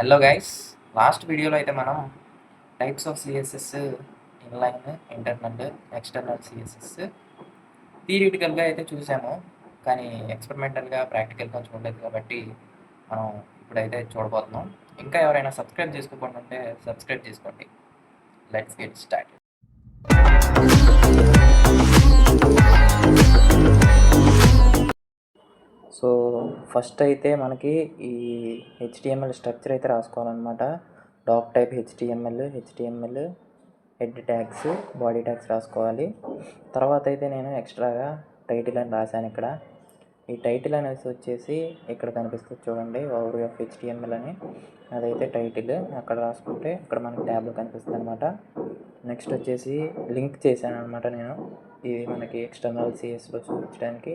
Hello guys, last వీడియోలో అయితే మనం types of CSS, inline, internal, external CSS థియరిటికల్గా అయితే చూసాము. కానీ ఎక్స్పెరిమెంటల్గా ప్రాక్టికల్గా చూడలేదు కాబట్టి మనం ఇప్పుడైతే చూడబోతున్నాం. ఇంకా ఎవరైనా సబ్స్క్రైబ్ చేసుకోకుండా ఉంటే సబ్స్క్రైబ్ చేసుకోండి. Let's get start. So first అయితే మనకి ఈ హెచ్టిఎంఎల్ స్ట్రక్చర్ అయితే రాసుకోవాలన్నమాట. Doctype HTML head tags, body tags రాసుకోవాలి. తర్వాత అయితే నేను ఎక్స్ట్రాగా టైటిల్ అని రాశాను. ఇక్కడ ఈ టైటిల్ అనేసి వచ్చేసి ఇక్కడ కనిపిస్తుంది చూడండి, ఓవర్ ఆఫ్ హెచ్టిఎంఎల్ అని, అదైతే టైటిల్. అక్కడ రాసుకుంటే ఇక్కడ మనకి ట్యాబ్లో కనిపిస్తుంది అనమాట. నెక్స్ట్ వచ్చేసి లింక్ చేశాను అనమాట నేను, ఇది మనకి ఎక్స్టర్నల్ సిఎస్లో చూపించడానికి.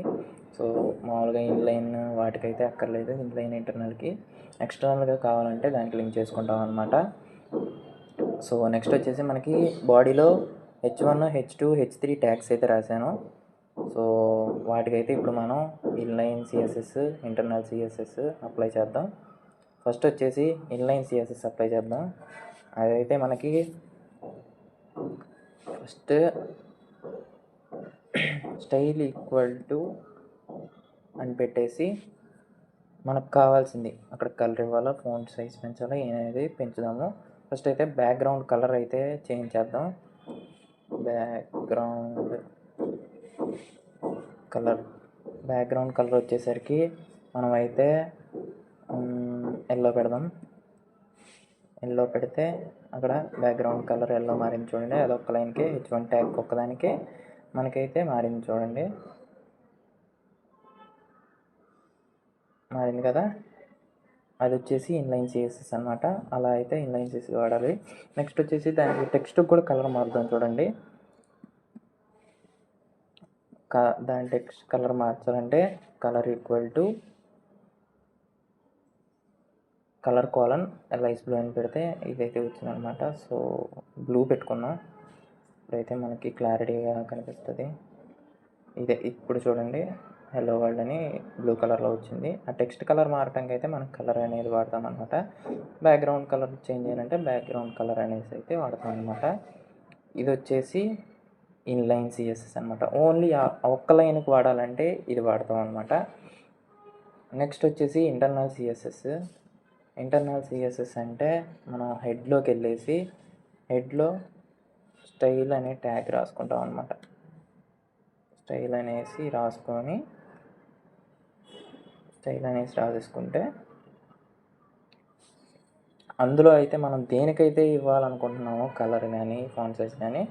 సో మామూలుగా ఇన్లైన్ వాటికైతే అక్కర్లేదు, ఇన్లైన్ ఇంటర్నల్కి. ఎక్స్టర్నల్గా కావాలంటే దానికి లింక్ చేసుకుంటాం అనమాట. సో నెక్స్ట్ వచ్చేసి మనకి బాడీలో H1, H2, H3 ట్యాగ్స్ అయితే రాశాను. సో వాటికైతే ఇప్పుడు మనం inline CSS, internal CSS apply చేద్దాం. ఫస్ట్ వచ్చేసి ఇన్లైన్ సిఎస్ఎస్ అప్లై చేద్దాం. అదైతే మనకి ఫస్ట్ స్టైల్ ఈక్వల్ టు అని పెట్టేసి మనకు కావాల్సింది అక్కడ కలర్ ఇవ్వాలా, ఫాంట్ సైజ్ పెంచాలా, అనేది పెంచుదాము. ఫస్ట్ అయితే బ్యాక్గ్రౌండ్ కలర్ అయితే చేంజ్ చేద్దాం. బ్యాక్గ్రౌండ్ కలర్ వచ్చేసరికి మనం అయితే ఎల్లో పెడదాం. ఎల్లో పెడితే అక్కడ బ్యాక్గ్రౌండ్ కలర్ ఎల్లో మారింది చూడండి. అదొక్క లైన్కి H1 ట్యాగ్ ఒక్కదానికి మనకైతే మారింది చూడండి, మారింది కదా. అది వచ్చేసి ఇన్లైన్ సిఎస్ఎస్ అనమాట. అలా అయితే ఇన్లైన్ సిఎస్ఎస్ వాడాలి. నెక్స్ట్ వచ్చేసి దానికి టెక్స్ట్ కూడా కలర్ మారుద్దాం చూడండి. దాని టెక్స్ట్ కలర్ మార్చాలంటే colour equal to colour colon light blue అని పెడితే ఇదైతే వచ్చిందనమాట. సో బ్లూ పెట్టుకున్నాం, ఇప్పుడైతే మనకి క్లారిటీగా కనిపిస్తుంది. ఇదే ఇప్పుడు చూడండి, హెల్లో వరల్డ్ అని బ్లూ కలర్లో వచ్చింది. ఆ టెక్స్ట్ కలర్ మారటానికి అయితే మనం కలర్ అనేది వాడతాం అనమాట. బ్యాక్గ్రౌండ్ కలర్ చేంజ్ చేయాలంటే బ్యాక్గ్రౌండ్ కలర్ అనేసి అయితే వాడతాం అనమాట. ఇది వచ్చేసి ఇన్లైన్ సిఎస్ఎస్ అనమాట. ఓన్లీ ఆ ఒక్క లైన్కి వాడాలంటే ఇది వాడతాం అనమాట. నెక్స్ట్ వచ్చేసి ఇంటర్నల్ సిఎస్ఎస్. ఇంటర్నల్ సిఎస్ఎస్ అంటే మనం హెడ్లోకి వెళ్ళేసి హెడ్లో స్టైల్ అనే ట్యాగ్ రాసుకుంటాం అనమాట. స్టైల్ అనేసి రాసేసుకుంటే అందులో అయితే మనం దేనికైతే ఇవ్వాలనుకుంటున్నామో కలర్ కానీ ఫాంట్ సైజ్ కానీ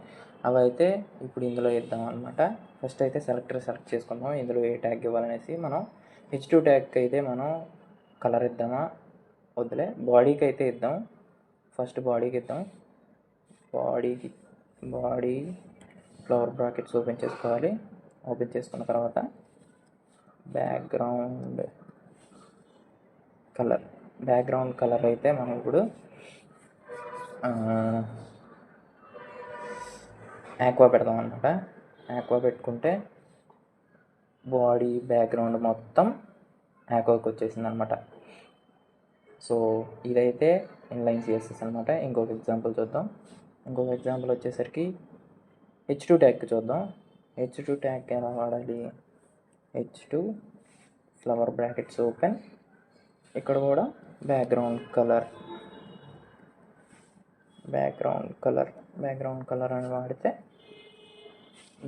అవి అయితే ఇప్పుడు ఇందులో ఇద్దాం అనమాట. ఫస్ట్ అయితే సెలెక్ట్ చేసుకుందాం ఇందులో ఏ ట్యాగ్ ఇవ్వాలనేసి. మనం H2 ట్యాగ్కి అయితే మనం కలర్ ఇద్దామా వద్దులే, బాడీకి అయితే ఇద్దాం. ఫస్ట్ బాడీకి ఇద్దాం. బాడీ ఫ్లవర్ బ్రాకెట్స్ ఓపెన్ చేసుకోవాలి. ఓపెన్ చేసుకున్న తర్వాత బ్యాక్గ్రౌండ్ కలర్ అయితే మనం ఇప్పుడు ఆక్వా పెడదాం అనమాట. ఆక్వా పెట్టుకుంటే బాడీ బ్యాక్గ్రౌండ్ మొత్తం ఆక్వాకి వచ్చేసింది అనమాట. సో ఇదైతే ఇన్లైన్ సిఎస్ఎస్ అనమాట. ఇంకొక ఎగ్జాంపుల్ చూద్దాం. ఇంకొక ఎగ్జాంపుల్ వచ్చేసరికి H2 ట్యాగ్కి చూద్దాం. H2 ట్యాగ్ ఎలా వాడాలి? H2 ఫ్లవర్ బ్రాకెట్స్ ఓపెన్, ఇక్కడ కూడా బ్యాక్గ్రౌండ్ కలర్ అని వాడితే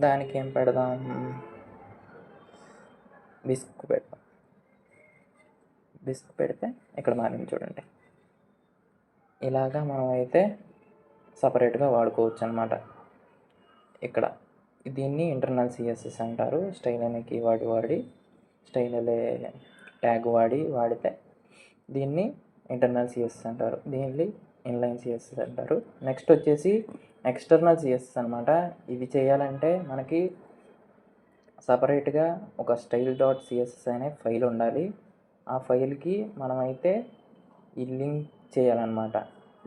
దానికి ఏం పెడదాం, బిస్క్ పెడితే ఇక్కడ మారింది చూడండి. ఇలాగా మనం అయితే సపరేట్గా వాడుకోవచ్చు అనమాట. ఇక్కడ దీన్ని ఇంటర్నల్ సిఎస్ఎస్ అంటారు. స్టైల్ అనే కీవర్డ్ వాడి స్టైల్ అనే ట్యాగ్ వాడితే దీన్ని ఇంటర్నల్ సిఎస్ఎస్ అంటారు. దీన్ని ఇన్లైన్ సిఎస్ఎస్ అంటారు. నెక్స్ట్ వచ్చేసి ఎక్స్టర్నల్ సిఎస్ఎస్ అనమాట. ఇది చేయాలంటే మనకి సపరేట్గా ఒక style.css అనే ఫైల్ ఉండాలి. ఆ ఫైల్కి మనమైతే ఈ లింక్ చేయాలన్నమాట.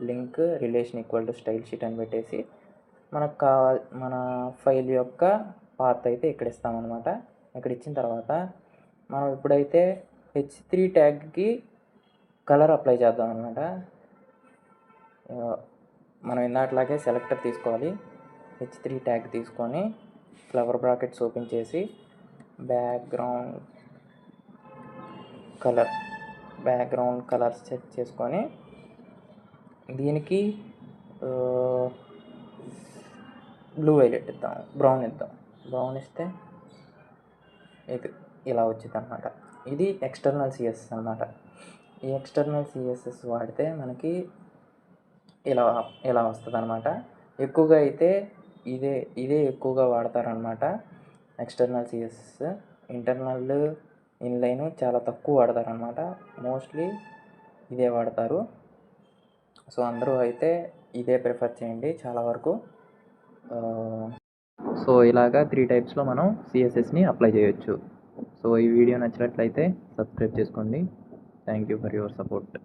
Link relation equal to style sheet అని పెట్టేసి మనకు మన ఫైల్ యొక్క పాత్ అయితే ఇక్కడ కలర్ అప్లై చేద్దాం అనమాట. మనం ఇందాట్లాగే సెలెక్టర్ తీసుకోవాలి, H3 ట్యాగ్ తీసుకొని ఫ్లవర్ బ్రాకెట్స్ ఓపెన్ చేసి బ్యాక్గ్రౌండ్ కలర్ సెట్ చేసుకొని దీనికి బ్లూ వైలెట్ ఇద్దాం, బ్రౌన్ ఇస్తే ఇది ఇలా వచ్చింది అనమాట. ఇది ఎక్స్టర్నల్ సిఎస్ఎస్ అనమాట. ఈ ఎక్స్టర్నల్ సిఎస్ఎస్ వాడితే మనకి ఇలా వస్తుంది అనమాట. ఎక్కువగా అయితే ఇదే ఎక్కువగా వాడతారనమాట ఎక్స్టర్నల్ సిఎస్ఎస్. ఇంటర్నల్ ఇన్లైన్ చాలా తక్కువ వాడతారనమాట, మోస్ట్లీ ఇదే వాడతారు. సో అందరూ అయితే ఇదే ప్రిఫర్ చేయండి చాలా వరకు. సో ఇలాగా 3 టైప్స్లో మనం సిఎస్ఎస్ని అప్లై చేయొచ్చు. సో ఈ వీడియో నచ్చినట్లయితే సబ్స్క్రైబ్ చేసుకోండి. Thank you for your support.